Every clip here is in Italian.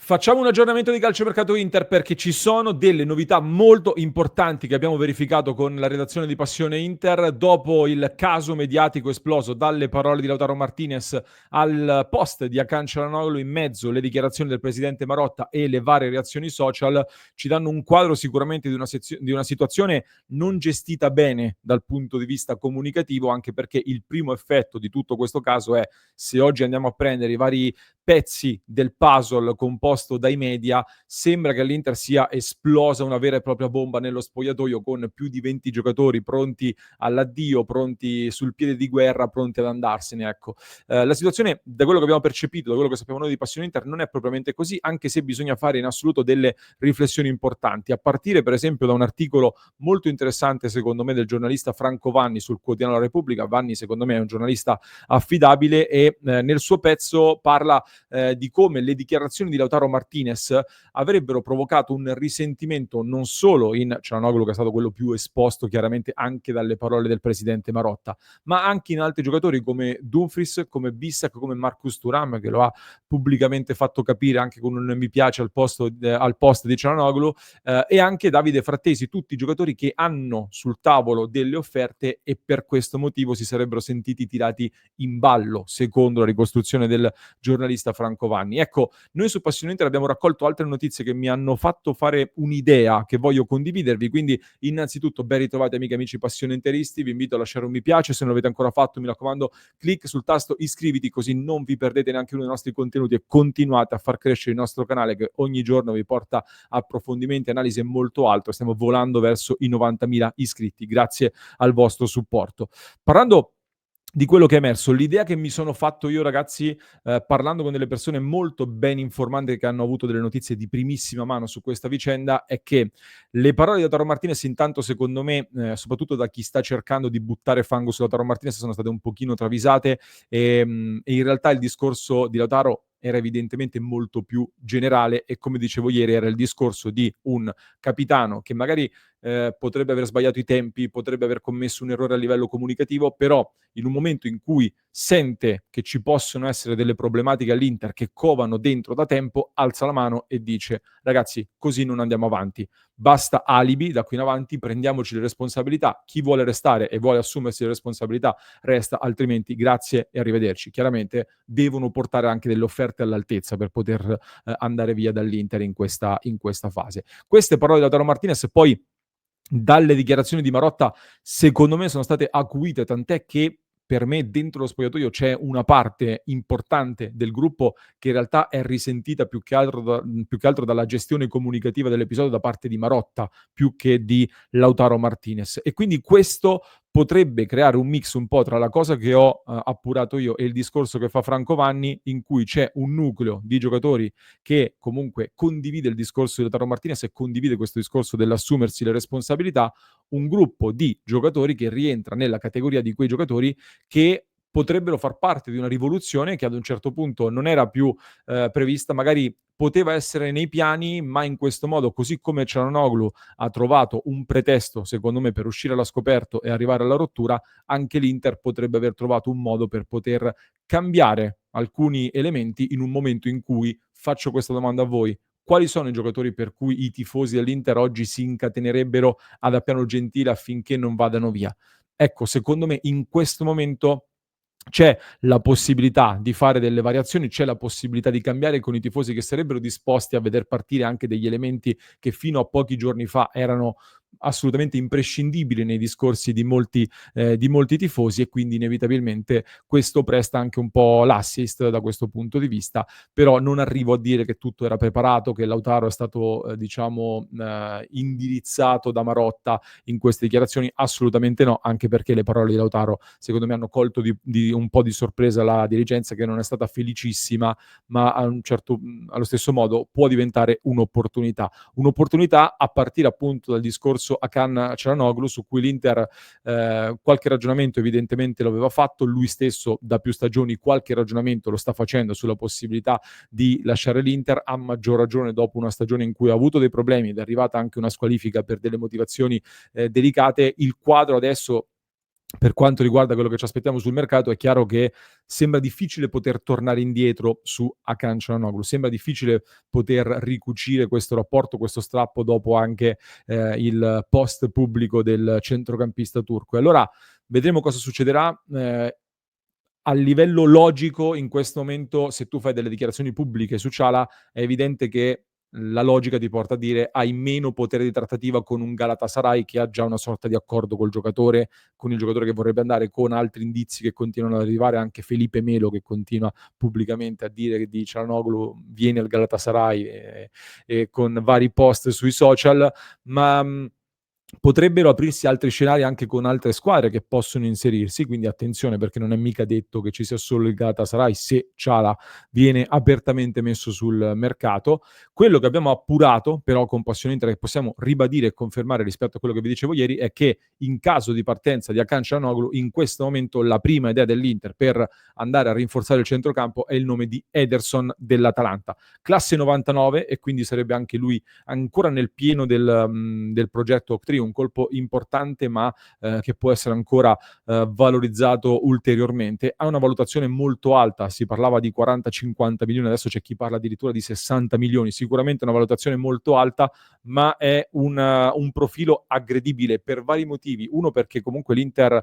Facciamo un aggiornamento di calciomercato Inter perché ci sono delle novità molto importanti che abbiamo verificato con la redazione di Passione Inter dopo il caso mediatico esploso dalle parole di Lautaro Martinez al post di Hakan Çalhanoğlu, in mezzo le dichiarazioni del presidente Marotta e le varie reazioni social ci danno un quadro sicuramente di una situazione non gestita bene dal punto di vista comunicativo, anche perché il primo effetto di tutto questo caso è, se oggi andiamo a prendere i vari pezzi del puzzle composto dai media, sembra che l'Inter sia esplosa una vera e propria bomba nello spogliatoio, con più di 20 giocatori pronti all'addio, pronti sul piede di guerra, pronti ad andarsene. Ecco. La situazione, da quello che abbiamo percepito, da quello che sappiamo noi di Passione Inter, non è propriamente così, anche se bisogna fare in assoluto delle riflessioni importanti, a partire per esempio da un articolo molto interessante secondo me del giornalista Franco Vanni sul quotidiano La Repubblica. Vanni secondo me è un giornalista affidabile e nel suo pezzo parla di come le dichiarazioni di Lautaro Martinez avrebbero provocato un risentimento non solo in Çalhanoğlu, che è stato quello più esposto chiaramente anche dalle parole del presidente Marotta, ma anche in altri giocatori come Dumfries, come Bissac, come Marcus Thuram, che lo ha pubblicamente fatto capire anche con un mi piace al post di Çalhanoğlu, e anche Davide Frattesi, tutti giocatori che hanno sul tavolo delle offerte e per questo motivo si sarebbero sentiti tirati in ballo, secondo la ricostruzione del giornalista Franco Vanni. Ecco, noi su Passione Inter abbiamo raccolto altre notizie che mi hanno fatto fare un'idea che voglio condividervi, quindi innanzitutto ben ritrovati amiche e amici Passione Interisti, vi invito a lasciare un mi piace, se non l'avete ancora fatto mi raccomando clic sul tasto iscriviti così non vi perdete neanche uno dei nostri contenuti e continuate a far crescere il nostro canale che ogni giorno vi porta approfondimenti, analisi e molto altro. Stiamo volando verso i 90.000 iscritti, grazie al vostro supporto. Parlando di quello che è emerso, l'idea che mi sono fatto io ragazzi, parlando con delle persone molto ben informate che hanno avuto delle notizie di primissima mano su questa vicenda, è che le parole di Lautaro Martinez intanto secondo me, soprattutto da chi sta cercando di buttare fango su Lautaro Martinez, sono state un pochino travisate, e in realtà il discorso di Lautaro era evidentemente molto più generale e, come dicevo ieri, era il discorso di un capitano che magari potrebbe aver sbagliato i tempi, potrebbe aver commesso un errore a livello comunicativo, però in un momento in cui sente che ci possono essere delle problematiche all'Inter che covano dentro da tempo, alza la mano e dice: ragazzi, così non andiamo avanti, basta alibi, da qui in avanti prendiamoci le responsabilità, chi vuole restare e vuole assumersi le responsabilità resta, altrimenti grazie e arrivederci. Chiaramente devono portare anche delle offerte all'altezza per poter andare via dall'Inter in questa fase. Queste parole di Lautaro Martinez poi dalle dichiarazioni di Marotta secondo me sono state acuite, tant'è che per me dentro lo spogliatoio c'è una parte importante del gruppo che in realtà è risentita più che altro dalla gestione comunicativa dell'episodio da parte di Marotta più che di Lautaro Martinez, e quindi questo potrebbe creare un mix un po' tra la cosa che ho appurato io e il discorso che fa Franco Vanni, in cui c'è un nucleo di giocatori che comunque condivide il discorso di Lautaro Martinez e condivide questo discorso dell'assumersi le responsabilità, un gruppo di giocatori che rientra nella categoria di quei giocatori che potrebbero far parte di una rivoluzione che ad un certo punto non era più prevista, magari poteva essere nei piani, ma in questo modo, così come Çalhanoğlu ha trovato un pretesto, secondo me, per uscire allo scoperto e arrivare alla rottura, anche l'Inter potrebbe aver trovato un modo per poter cambiare alcuni elementi in un momento in cui, faccio questa domanda a voi, quali sono i giocatori per cui i tifosi dell'Inter oggi si incatenerebbero ad Appiano Gentile affinché non vadano via? Ecco, secondo me in questo momento c'è la possibilità di fare delle variazioni, c'è la possibilità di cambiare con i tifosi che sarebbero disposti a veder partire anche degli elementi che fino a pochi giorni fa erano assolutamente imprescindibili nei discorsi di molti tifosi, e quindi inevitabilmente questo presta anche un po' l'assist da questo punto di vista, però non arrivo a dire che tutto era preparato, che Lautaro è stato indirizzato da Marotta in queste dichiarazioni, assolutamente no, anche perché le parole di Lautaro secondo me hanno colto di un po' di sorpresa la dirigenza, che non è stata felicissima, ma allo stesso modo può diventare un'opportunità a partire appunto dal discorso Hakan Çalhanoğlu, su cui l'Inter qualche ragionamento evidentemente lo aveva fatto, lui stesso da più stagioni qualche ragionamento lo sta facendo sulla possibilità di lasciare l'Inter, a maggior ragione dopo una stagione in cui ha avuto dei problemi ed è arrivata anche una squalifica per delle motivazioni delicate. Il quadro adesso Per quanto riguarda quello che ci aspettiamo sul mercato, è chiaro che sembra difficile poter tornare indietro su Hakan Çalhanoğlu, sembra difficile poter ricucire questo rapporto, questo strappo dopo anche il post pubblico del centrocampista turco. E allora vedremo cosa succederà. A livello logico, in questo momento, se tu fai delle dichiarazioni pubbliche su Çalha, è evidente che la logica ti porta a dire hai meno potere di trattativa con un Galatasaray che ha già una sorta di accordo col giocatore, con il giocatore che vorrebbe andare, con altri indizi che continuano ad arrivare, anche Felipe Melo che continua pubblicamente a dire che di Çalhanoğlu viene al Galatasaray e con vari post sui social, ma potrebbero aprirsi altri scenari anche con altre squadre che possono inserirsi, quindi attenzione perché non è mica detto che ci sia solo il Galatasaray se Çalha viene apertamente messo sul mercato. Quello che abbiamo appurato però con Passione Inter, che possiamo ribadire e confermare rispetto a quello che vi dicevo ieri, è che in caso di partenza di Hakan Çalhanoğlu, in questo momento la prima idea dell'Inter per andare a rinforzare il centrocampo è il nome di Ederson dell'Atalanta, classe 99, e quindi sarebbe anche lui ancora nel pieno del progetto Octree, un colpo importante ma che può essere ancora valorizzato ulteriormente. Ha una valutazione molto alta, si parlava di 40-50 milioni, adesso c'è chi parla addirittura di 60 milioni, sicuramente una valutazione molto alta, ma è un profilo aggredibile per vari motivi. Uno, perché comunque l'Inter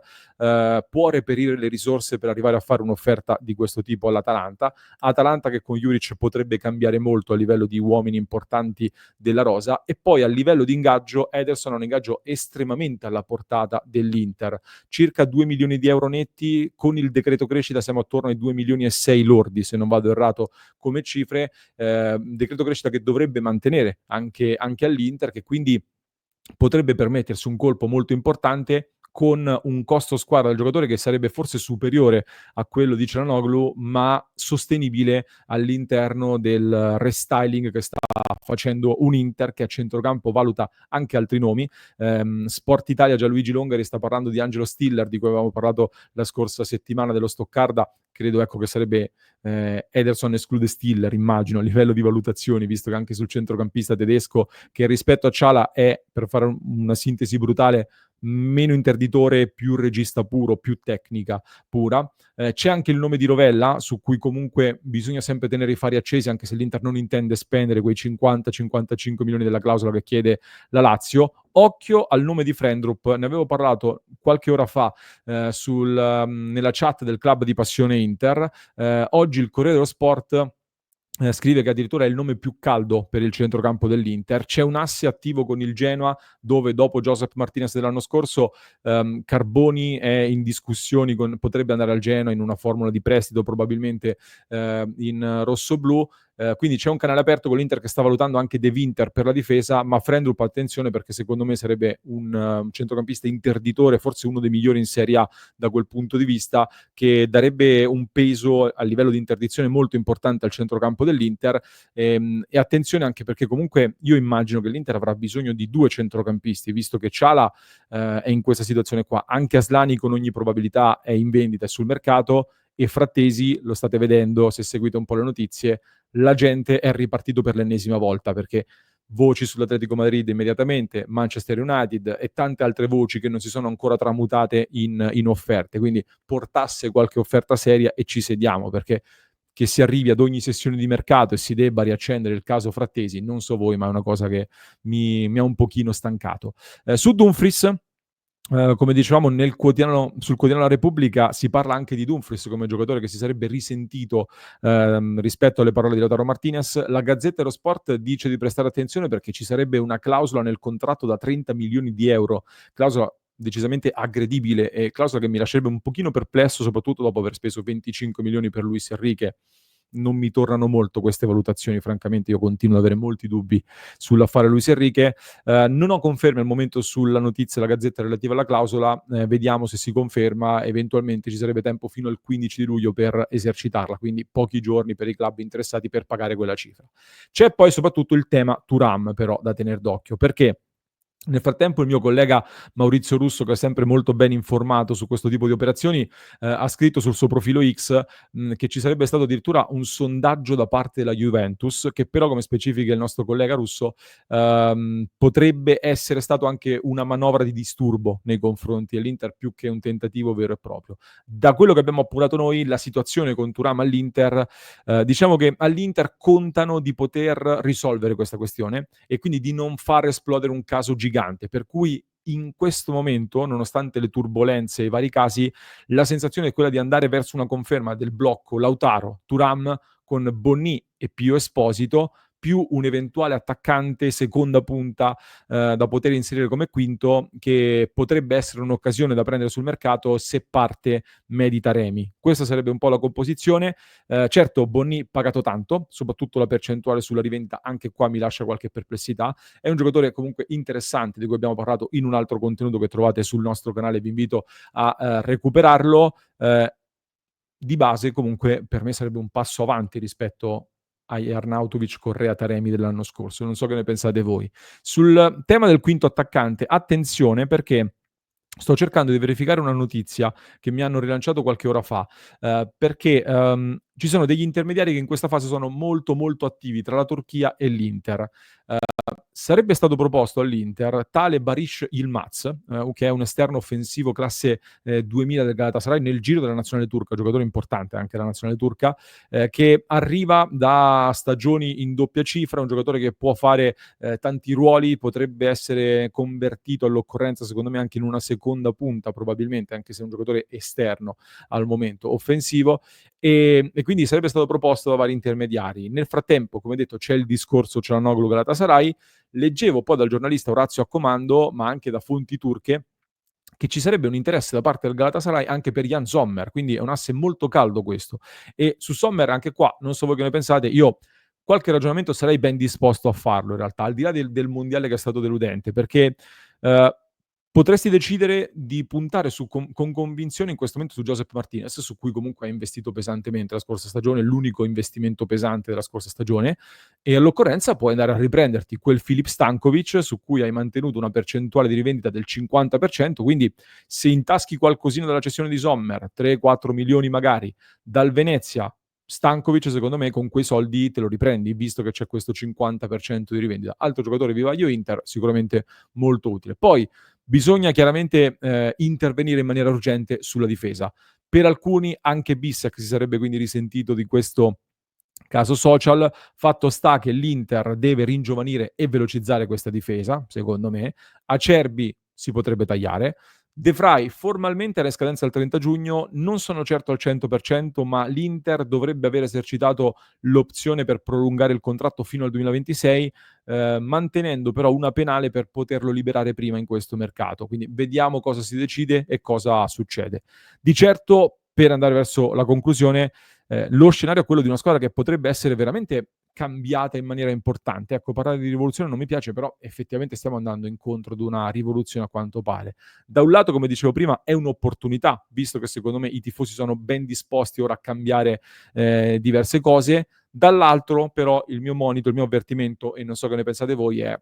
può reperire le risorse per arrivare a fare un'offerta di questo tipo all'Atalanta, Atalanta che con Juric potrebbe cambiare molto a livello di uomini importanti della rosa, e poi a livello di ingaggio Ederson ha un ingaggio estremamente alla portata dell'Inter, circa 2 milioni di euro netti, con il decreto crescita siamo attorno ai 2 milioni e 6 lordi se non vado errato come cifre, decreto crescita che dovrebbe mantenere anche all'Inter, che quindi potrebbe permettersi un colpo molto importante con un costo squadra del giocatore che sarebbe forse superiore a quello di Çalhanoğlu, ma sostenibile all'interno del restyling che sta facendo un Inter che a centrocampo valuta anche altri nomi. Sport Italia, Gianluigi Longari sta parlando di Angelo Stiller, di cui avevamo parlato la scorsa settimana, dello Stoccarda. Credo ecco che sarebbe Ederson esclude Stiller, immagino, a livello di valutazioni, visto che anche sul centrocampista tedesco, che rispetto a Çalha è, per fare una sintesi brutale, meno interditore, più regista puro, più tecnica pura. C'è anche il nome di Rovella, su cui comunque bisogna sempre tenere i fari accesi, anche se l'Inter non intende spendere quei 50-55 milioni della clausola che chiede la Lazio. Occhio al nome di Frendrup, ne avevo parlato qualche ora fa nella chat del club di Passione Inter. Oggi il Corriere dello Sport scrive che addirittura è il nome più caldo per il centrocampo dell'Inter. C'è un asse attivo con il Genoa, dove dopo Josep Martinez dell'anno scorso Carboni è in discussioni potrebbe andare al Genoa in una formula di prestito, probabilmente in rossoblu. Quindi c'è un canale aperto con l'Inter che sta valutando anche De Winter per la difesa, ma Frendrup attenzione, perché secondo me sarebbe un centrocampista interditore, forse uno dei migliori in Serie A da quel punto di vista, che darebbe un peso a livello di interdizione molto importante al centrocampo dell'Inter. E attenzione anche perché comunque io immagino che l'Inter avrà bisogno di due centrocampisti, visto che Çalha è in questa situazione qua. Anche Aslani con ogni probabilità è in vendita e sul mercato, e Frattesi, lo state vedendo se seguite un po' le notizie, la gente è ripartito per l'ennesima volta, perché voci sull'Atletico Madrid immediatamente, Manchester United e tante altre voci che non si sono ancora tramutate in offerte. Quindi portasse qualche offerta seria e ci sediamo, perché che si arrivi ad ogni sessione di mercato e si debba riaccendere il caso Frattesi, non so voi, ma è una cosa che mi ha un pochino stancato. Su Dumfries, come dicevamo sul quotidiano La Repubblica, si parla anche di Dumfries come giocatore che si sarebbe risentito rispetto alle parole di Lautaro Martinez. La Gazzetta dello Sport dice di prestare attenzione perché ci sarebbe una clausola nel contratto da 30 milioni di euro, clausola decisamente aggredibile e clausola che mi lascerebbe un pochino perplesso, soprattutto dopo aver speso 25 milioni per Luis Enrique. Non mi tornano molto queste valutazioni, francamente io continuo ad avere molti dubbi sull'affare Luis Enrique. Non ho conferme al momento sulla notizia della Gazzetta relativa alla clausola, vediamo se si conferma, eventualmente ci sarebbe tempo fino al 15 di luglio per esercitarla, quindi pochi giorni per i club interessati per pagare quella cifra. C'è poi soprattutto il tema Thuram però da tenere d'occhio, perché Nel frattempo il mio collega Maurizio Russo, che è sempre molto ben informato su questo tipo di operazioni, ha scritto sul suo profilo X, che ci sarebbe stato addirittura un sondaggio da parte della Juventus, che però, come specifica il nostro collega Russo, potrebbe essere stato anche una manovra di disturbo nei confronti dell'Inter, più che un tentativo vero e proprio. Da quello che abbiamo appurato noi, la situazione con Thuram all'Inter, diciamo che all'Inter contano di poter risolvere questa questione e quindi di non far esplodere un caso gigante. Per cui in questo momento, nonostante le turbolenze e i vari casi, la sensazione è quella di andare verso una conferma del blocco Lautaro, Thuram con Bonnì e Pio Esposito, più un eventuale attaccante seconda punta da poter inserire come quinto, che potrebbe essere un'occasione da prendere sul mercato se parte Mehdi Taremi. Questa sarebbe un po' la composizione. Certo, Bonnì pagato tanto, soprattutto la percentuale sulla rivendita, anche qua mi lascia qualche perplessità. È un giocatore comunque interessante, di cui abbiamo parlato in un altro contenuto che trovate sul nostro canale, vi invito a recuperarlo. Di base comunque per me sarebbe un passo avanti rispetto agli Arnautovic, Correa, Taremi dell'anno scorso. Non so che ne pensate voi. Sul tema del quinto attaccante, attenzione perché sto cercando di verificare una notizia che mi hanno rilanciato qualche ora fa, perché ci sono degli intermediari che in questa fase sono molto molto attivi tra la Turchia e l'Inter. Sarebbe stato proposto all'Inter tale Barish Yilmaz, che è un esterno offensivo classe 2000 del Galatasaray nel giro della nazionale turca, giocatore importante anche della nazionale turca, che arriva da stagioni in doppia cifra, un giocatore che può fare tanti ruoli, potrebbe essere convertito all'occorrenza secondo me anche in una seconda punta probabilmente, anche se è un giocatore esterno al momento offensivo, e quindi sarebbe stato proposto da vari intermediari. Nel frattempo, come detto, c'è il discorso Cialanoglu-Galatasaray. Leggevo poi dal giornalista Orazio Accomando, ma anche da fonti turche, che ci sarebbe un interesse da parte del Galatasaray anche per Jan Sommer, quindi è un asse molto caldo questo. E su Sommer anche qua, non so voi che ne pensate, io qualche ragionamento sarei ben disposto a farlo in realtà, al di là del mondiale che è stato deludente, perché eh, potresti decidere di puntare con convinzione in questo momento su Josep Martinez, su cui comunque hai investito pesantemente la scorsa stagione, l'unico investimento pesante della scorsa stagione, e all'occorrenza puoi andare a riprenderti quel Filip Stankovic su cui hai mantenuto una percentuale di rivendita del 50%, quindi se intaschi qualcosina dalla cessione di Sommer, 3-4 milioni magari, dal Venezia, Stankovic secondo me con quei soldi te lo riprendi, visto che c'è questo 50% di rivendita. Altro giocatore vivaio Inter, sicuramente molto utile. Poi bisogna chiaramente intervenire in maniera urgente sulla difesa. Per alcuni anche Bissek si sarebbe quindi risentito di questo caso social. Fatto sta che l'Inter deve ringiovanire e velocizzare questa difesa, secondo me. Acerbi si potrebbe tagliare. De Vrij formalmente è in scadenza il 30 giugno, non sono certo al 100%, ma l'Inter dovrebbe aver esercitato l'opzione per prolungare il contratto fino al 2026, mantenendo però una penale per poterlo liberare prima in questo mercato. Quindi vediamo cosa si decide e cosa succede. Di certo, per andare verso la conclusione, lo scenario è quello di una squadra che potrebbe essere veramente cambiata in maniera importante. Ecco, parlare di rivoluzione non mi piace, però effettivamente stiamo andando incontro ad una rivoluzione a quanto pare. Da un lato, come dicevo prima, è un'opportunità, visto che secondo me i tifosi sono ben disposti ora a cambiare diverse cose. Dall'altro, però, il mio monito, il mio avvertimento, e non so che ne pensate voi, è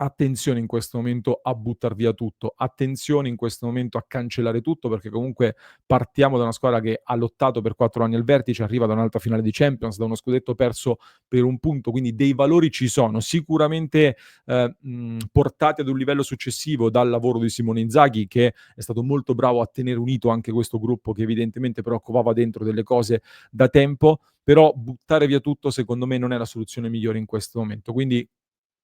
attenzione in questo momento a buttar via tutto, attenzione in questo momento a cancellare tutto, perché comunque partiamo da una squadra che ha lottato per 4 anni al vertice, arriva da un'altra finale di Champions, da uno scudetto perso per un punto, quindi dei valori ci sono, sicuramente portati ad un livello successivo dal lavoro di Simone Inzaghi, che è stato molto bravo a tenere unito anche questo gruppo che evidentemente però covava dentro delle cose da tempo, però buttare via tutto secondo me non è la soluzione migliore in questo momento. Quindi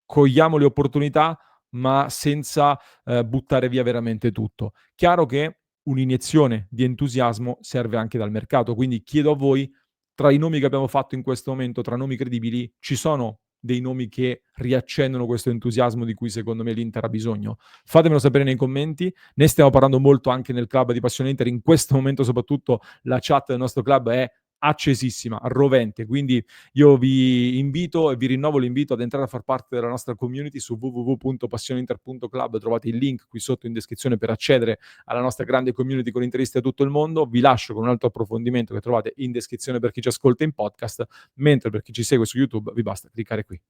cogliamo le opportunità, ma senza buttare via veramente tutto. Chiaro che un'iniezione di entusiasmo serve anche dal mercato, quindi chiedo a voi, tra i nomi che abbiamo fatto in questo momento, tra nomi credibili, ci sono dei nomi che riaccendono questo entusiasmo di cui secondo me l'Inter ha bisogno? Fatemelo sapere nei commenti, ne stiamo parlando molto anche nel club di Passione Inter, in questo momento soprattutto la chat del nostro club è accesissima, rovente, quindi io vi invito e vi rinnovo l'invito ad entrare a far parte della nostra community su www.passioneinter.club. Trovate il link qui sotto in descrizione per accedere alla nostra grande community con interisti da tutto il mondo. Vi lascio con un altro approfondimento che trovate in descrizione per chi ci ascolta in podcast, mentre per chi ci segue su YouTube vi basta cliccare qui.